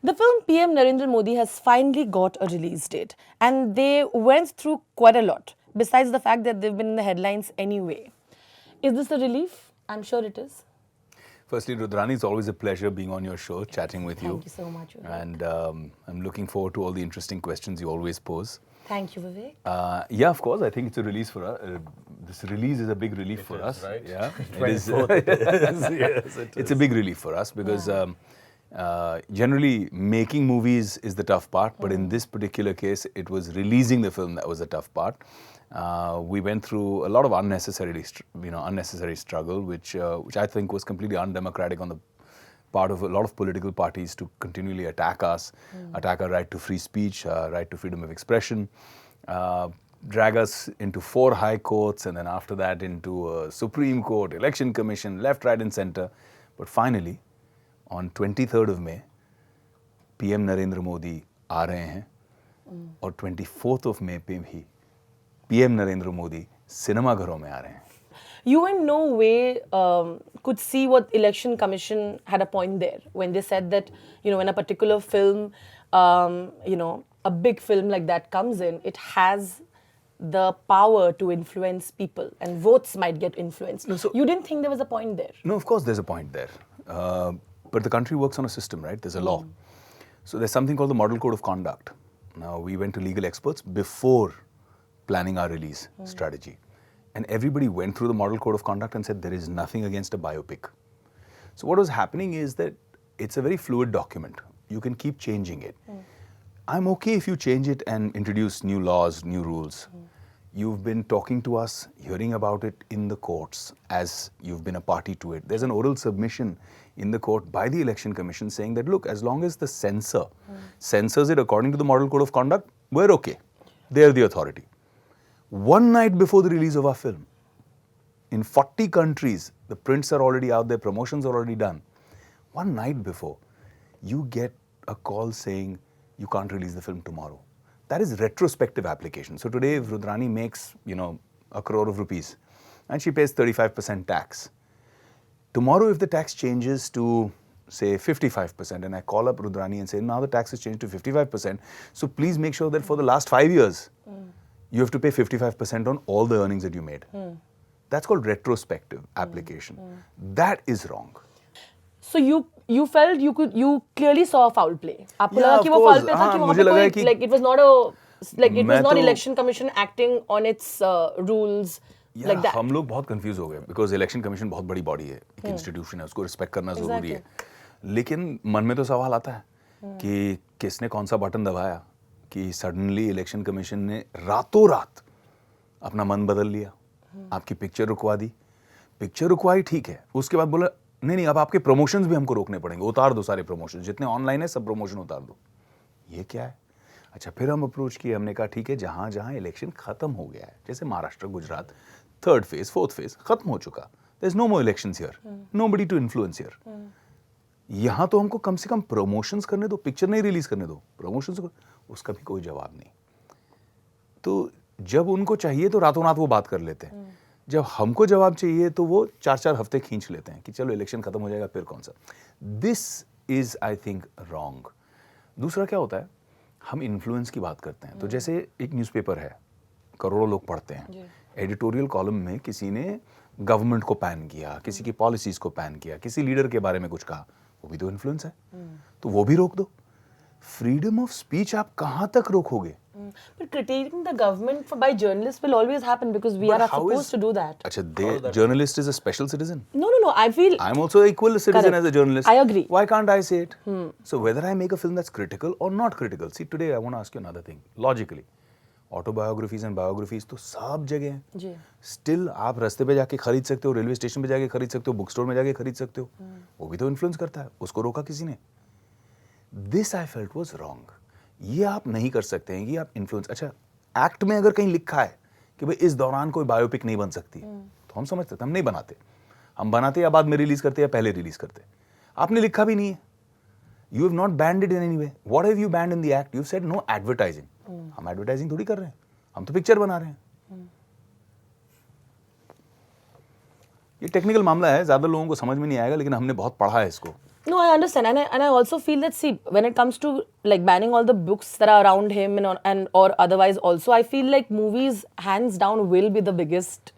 The film PM Narendra Modi has finally got a release date, and they went through quite a lot, besides the fact that they've been in the headlines anyway. Is this a relief? I'm sure it is. Firstly, Rudrani, it's always a pleasure being on your show, chatting with you. Thank you so much, Vivek. And I'm looking forward to all the interesting questions you always pose. Thank you, Vivek. Yeah, of course, I think it's a release for us. This release is a big relief for us. Right? Yeah, it is. Yes, it's a big relief for us because generally making movies is the tough part, but in this particular case, it was releasing the film that was the tough part. We went through a lot of unnecessary struggle, which I think was completely undemocratic on the part of a lot of political parties to continually attack us, attack our right to free speech, right to freedom of expression, drag us into 4 high courts, and then after that into a Supreme Court, Election Commission, left, right and center. But finally, on 23rd of May, PM Narendra Modi आ रहे हैं और 24th of May पे भी PM Narendra Modi cinema घरों में आ रहे हैं. You in no way could see what Election Commission had a point there when they said that, when a particular film, a big film like that comes in, it has the power to influence people and votes might get influenced. No, so you didn't think there was a point there? No, of course there's a point there. But the country works on a system, right? There's a law. So there's something called the Model Code of Conduct. Now, we went to legal experts before planning our release strategy. And everybody went through the Model Code of Conduct and said there is nothing against a biopic. So what was happening is that it's a very fluid document. You can keep changing it. I'm okay if you change it and introduce new laws, new rules. You've been talking to us, hearing about it in the courts as you've been a party to it. There's an oral submission in the court by the Election Commission saying that, look, as long as the censor censors it according to the Model Code of Conduct, we're okay. They're the authority. One night before the release of our film, in 40 countries, the prints are already out there, promotions are already done. One night before, you get a call saying you can't release the film tomorrow. That is retrospective application. So today, if Rudrani makes, 1 crore of rupees and she pays 35% tax, tomorrow if the tax changes to, say, 55%, and I call up Rudrani and say, now the tax has changed to 55%, so please make sure that for the last 5 years, you have to pay 55% on all the earnings that you made. That's called retrospective application. That is wrong. So you felt you clearly saw a foul play. आपको Yeah, लगा of कि वो course. foul play था कि वहाँ मुझे पे लगा कोई कि like it was not a it was not तो- Election Commission acting on its rules like that. हम लोग बहुत कंफ्यूज हो गए बिकॉज इलेक्शन कमीशन बहुत बड़ी बॉडी है, एक इंस्टीट्यूशन है, उसको रिस्पेक्ट करना जरूरी है. लेकिन मन में तो सवाल आता है कि किसने कौन सा बटन दबाया कि सडनली इलेक्शन कमीशन ने रातों रात अपना मन बदल लिया, आपकी पिक्चर रुकवा दी. पिक्चर रुकवाई ठीक है, उसके बाद बोला नहीं अब आपके प्रमोशंस भी हमको रोकने पड़ेंगे, उतार दो सारे प्रमोशन, जितने ऑनलाइन है सब प्रमोशन उतार दो. ये क्या है? अच्छा, फिर हम अप्रोच किए, हमने कहा ठीक है, जहां जहां इलेक्शन खत्म हो गया है, जैसे Maharashtra, Gujarat, 3rd phase, 4th phase खत्म हो चुका, there is no more elections here, nobody to influence here. यहां तो हमको कम से कम प्रमोशंस करने दो, पिक्चर नहीं रिलीज करने दो, प्रमोशंस. उसका भी कोई जवाब नहीं. तो जब उनको चाहिए तो रातों रात वो बात कर लेते हैं, जब हमको जवाब चाहिए तो वो 4-4 हफ्ते खींच लेते हैं कि चलो इलेक्शन खत्म हो जाएगा फिर कौन सा. This is I think wrong. दूसरा क्या होता है, हम इन्फ्लुएंस की बात करते हैं तो जैसे एक न्यूज़पेपर है, करोड़ों लोग पढ़ते हैं, एडिटोरियल कॉलम में किसी ने गवर्नमेंट को पैन किया, किसी की पॉलिसीज को पैन किया, किसी लीडर के बारे में कुछ कहा, वो भी तो इन्फ्लुएंस है. तो वो भी रोक दो. फ्रीडम ऑफ स्पीच आप कहां तक रोकोगे? But critiquing the government by journalists will always happen because we are not supposed to do that. अच्छा, journalist is a special citizen. No. I feel I'm also an equal citizen Correct. as a journalist. I agree. Why can't I say it? So whether I make a film that's critical or not critical. See, today I want to ask you another thing. Logically, autobiographies and biographies तो सब जगह हैं. जी. Still आप रास्ते पे जाके खरीद सकते हो, रेलवे स्टेशन पे जाके खरीद सकते हो, बुक स्टोर में जाके खरीद सकते हो. वो भी तो इन्फ्लुएंस करता है, उसको रोका किसी ने. This I felt was wrong. ये आप नहीं कर सकते हैं कि आप इन्फ्लुएंस. अच्छा, एक्ट में अगर कहीं लिखा है कि भाई इस दौरान कोई बायोपिक नहीं बन सकती, तो हम समझ सकते, हम नहीं बनाते. हम बनाते या बाद में रिलीज करते या पहले रिलीज करते. आपने लिखा भी नहीं है. You have not banned it in any way. What have you banned in the act? You said no advertising. हम एडवर्टाइजिंग थोड़ी कर रहे हैं, हम तो पिक्चर बना रहे हैं. ये टेक्निकल मामला है, ज्यादा लोगों को समझ में नहीं आएगा, लेकिन हमने बहुत पढ़ा है इसको. No, I understand, and I also feel that, see, when it comes to like banning all the books that are around him and or otherwise, also I feel like movies hands down will be the biggest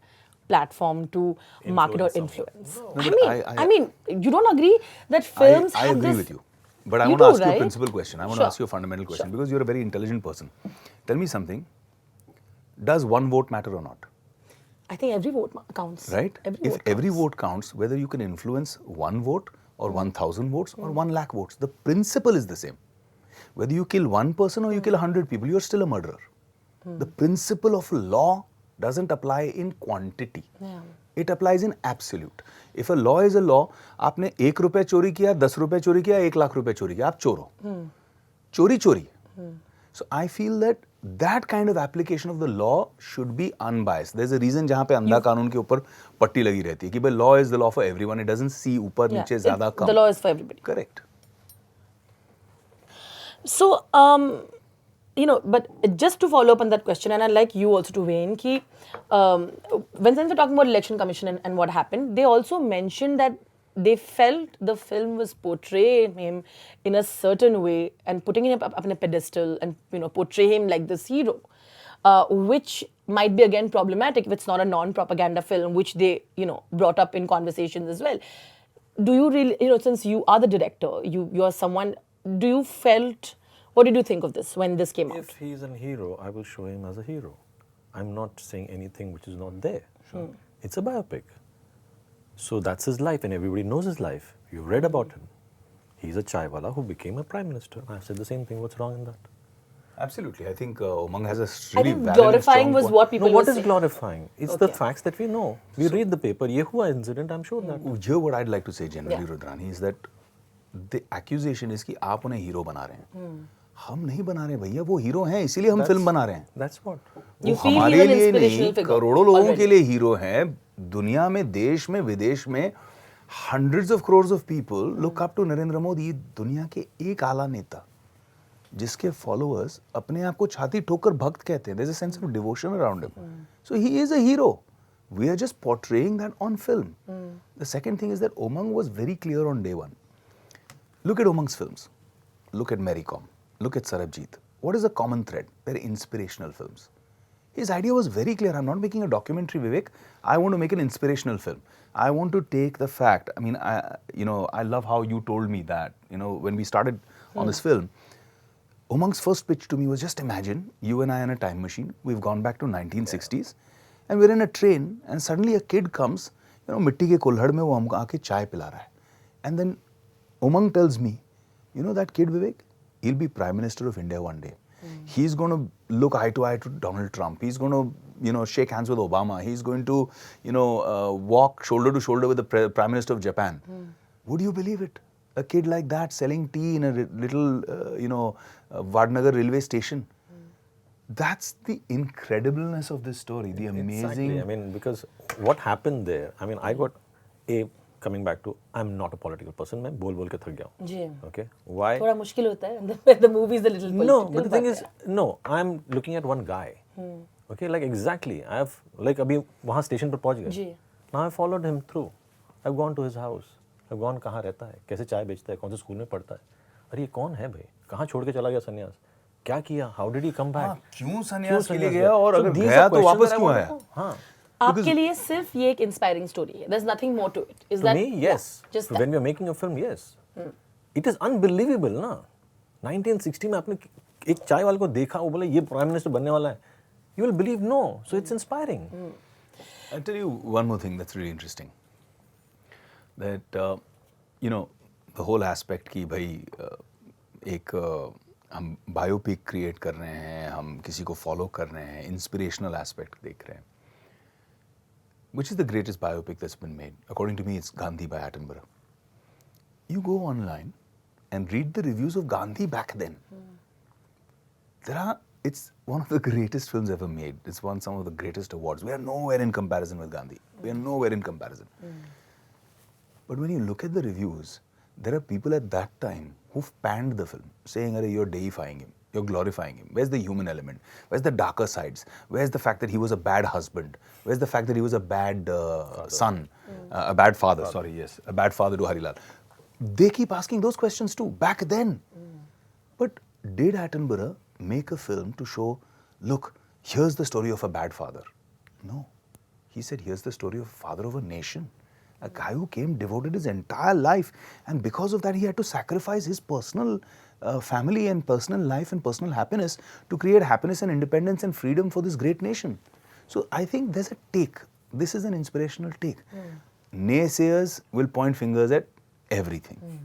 platform to market or Influence someone. influence. No, but I mean, you don't agree that I films have agree this? with you. But I You want to do, ask you a right? principal question. I want to Sure. ask you a fundamental question Sure. because you're a very intelligent person. Tell me something. Does one vote matter or not? I think every vote counts. Right? Every If vote every counts. vote counts, whether you can influence one vote or 1,000 votes or 1 lakh votes, the principle is the same. Whether you kill one person or you kill 100 people, you're still a murderer. The principle of law doesn't apply in quantity. Yeah. It applies in absolute. If a law is a law, आपने 1 रुपए चोरी किया, 10 रुपए चोरी किया, 1 लाख रुपए चोरी किया, आप चोर हो. चोरी चोरी. So I feel that that kind of application of the law should be unbiased. There's a reason जहाँ पे अंधा कानून के ऊपर पट्टी लगी रहती है कि भाई law is the law for everyone. It doesn't see ऊपर Yeah, नीचे ज़्यादा कम. the law is for everybody. Correct. So, but just to follow up on that question, and I'd like you also to weigh in, ki, when we're talking about election commission and what happened, they also mentioned that they felt the film was portraying him in a certain way and putting him up on a pedestal and portray him like this hero, which might be again problematic if it's not a non-propaganda film, which they brought up in conversations as well. Do you really, since you are the director, you are someone, do you felt, what did you think of this when this came out? If he's a hero, I will show him as a hero. I'm not saying anything which is not there. It's a biopic. So that's his life and everybody knows his life. You've read about him. He's a chaiwala who became a prime minister. I said the same thing. What's wrong in that? Absolutely. I think Umang has a I really think valid and glorifying strong was point. what people No, what were is saying. glorifying? It's the Okay. facts that we know. We read the paper. Ye hua incident, I'm sure that. Here what I'd like to say generally, Yeah. Rudrani, is that the accusation is कि आप उन्हें hero बना रहे हैं. हम नहीं बना रहे भैया, वो हीरो हैं इसीलिए हम फिल्म बना रहे हैं. That's what. You वो feel हमारे he's an लिए inspirational नहीं, figure करोड़ों लोगों already. के लिए हीरो हैं. दुनिया में, देश में, विदेश में hundreds of crores of people look up to Narendra Modi. दुनिया के एक आला नेता जिसके followers अपने आप को छाती ठोकर भक्त कहते हैं. There's a sense of devotion around him. So he is a hero. We are just portraying that on film. The second thing is that Umang was very clear on day one. Look at Umang's films. Look at Mary Com. Look at Sarabjit. What is the common thread? They're inspirational films. His idea was very clear. I'm not making a documentary, Vivek. I want to make an inspirational film. I want to take the fact. I mean, I love how you told me that. When we started on this film, Umang's first pitch to me was, just imagine you and I in a time machine. We've gone back to 1960s, and we're in a train, and suddenly a kid comes. मिट्टी के कुल्हड़ में वो हमको आके चाय पिला रहा है. And then Umang tells me, that kid Vivek, he'll be Prime Minister of India one day. He's going to look eye to eye to Donald Trump. He's going to, shake hands with Obama. He's going to, walk shoulder to shoulder with the Prime Minister of Japan. Would you believe it? A kid like that selling tea in a little, Vadnagar railway station. That's the incredibleness of this story. The amazing. Exactly. I mean, because what happened there, I mean, I got coming back to, I'm not a political person. मैं बोल के थक गया हूँ. जी. Okay. Why? थोड़ा मुश्किल होता है. The movie is a little political. No, but the thing is, no, I'm looking at one guy. Okay, like exactly. I've like अभी वहाँ स्टेशन पर पहुँच गए. जी. Now I followed him through. I've gone to his house. I've gone कहाँ रहता है, कैसे चाय बेचता है, कौन से स्कूल में पढ़ता है. अरे ये कौन है भाई? कहाँ छोड़ के चला गया सन्यास? क्या किया? How did he come back? क्यों सन्यास के लिए गया और अगर these गया are तो questions वापस that I क्यों want आया? to know. हाँ. आपके लिए सिर्फ ये एक inspiring story है. There's nothing more to it. Is To that? me, yes. Yeah, just So that. when we are making a film, yes. It is unbelievable, ना? 1960 में आपने एक चाय वाले को देखा, वो बोले ये प्राइम मिनिस्टर बनने वाला है. You will believe no. So it's inspiring. I'll tell you one more thing that's really interesting. That, the whole aspect कि भाई एक हम biopic create कर रहे हैं, हम किसी को follow कर रहे हैं, inspirational aspect देख रहे हैं. Which is the greatest biopic that's been made? According to me, it's Gandhi by Attenborough. You go online and read the reviews of Gandhi back then. It's one of the greatest films ever made. It's won some of the greatest awards. We are nowhere in comparison with Gandhi. We are nowhere in comparison. But when you look at the reviews, there are people at that time who've panned the film, saying, "Arey, you're deifying him, you're glorifying him. Where's the human element? Where's the darker sides? Where's the fact that he was a bad husband? Where's the fact that he was a bad son, a bad father? Sorry, yes, a bad father to Harilal. They keep asking those questions too, back then. But did Attenborough make a film to show, look, here's the story of a bad father? No. He said, here's the story of a father of a nation. A guy who came, devoted his entire life, and because of that he had to sacrifice his personal family and personal life and personal happiness to create happiness and independence and freedom for this great nation. So I think there's a take. This is an inspirational take. Naysayers will point fingers at everything.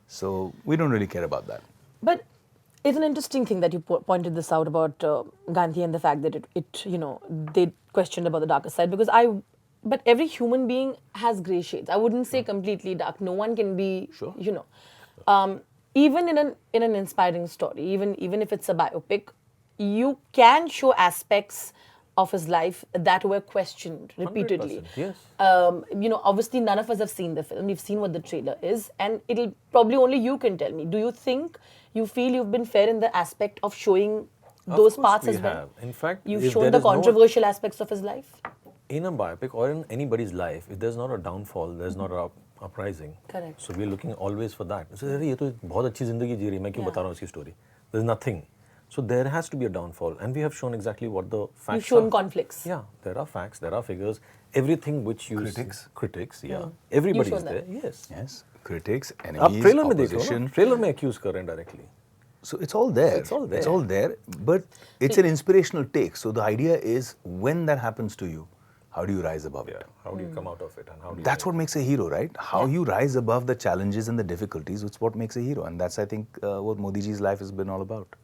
So we don't really care about that. But it's an interesting thing that you pointed this out about Gandhi and the fact that they questioned about the darker side, because but every human being has grey shades. I wouldn't say completely dark. No one can be, Sure. Even in an inspiring story, even if it's a biopic, you can show aspects of his life that were questioned repeatedly. 100%, yes. Obviously none of us have seen the film. We've seen what the trailer is, and it'll probably only you can tell me. Do you think you feel you've been fair in the aspect of showing those parts we as well? have. In fact, You've if shown there the is no- controversial aspects of his life. in a biopic or in anybody's life, if there's not a downfall, there's not a uprising. Correct. So we're looking always for that. So ये तो बहुत अच्छी जिंदगी जी रही है, मैं क्यों बता रहा हूँ इसकी story? There's nothing. So there has to be a downfall, and we have shown exactly what the facts You've shown are. conflicts. Yeah, there are facts, there are figures, everything which you critics, yeah, everybody's shown there. that. Yes. Yes, critics, आप enemies, trailer में देख लो opposition. ना, trailer में accuse कर रहे हैं directly. So it's all there. It's all there. It's all there. But it's an inspirational take. So the idea is, when that happens to you, how do you rise above Yeah. it? How do you come out of it, and how do you? That's what makes a hero, right? How you rise above the challenges and the difficulties, it's what makes a hero. And that's, I think, what Modi ji's life has been all about.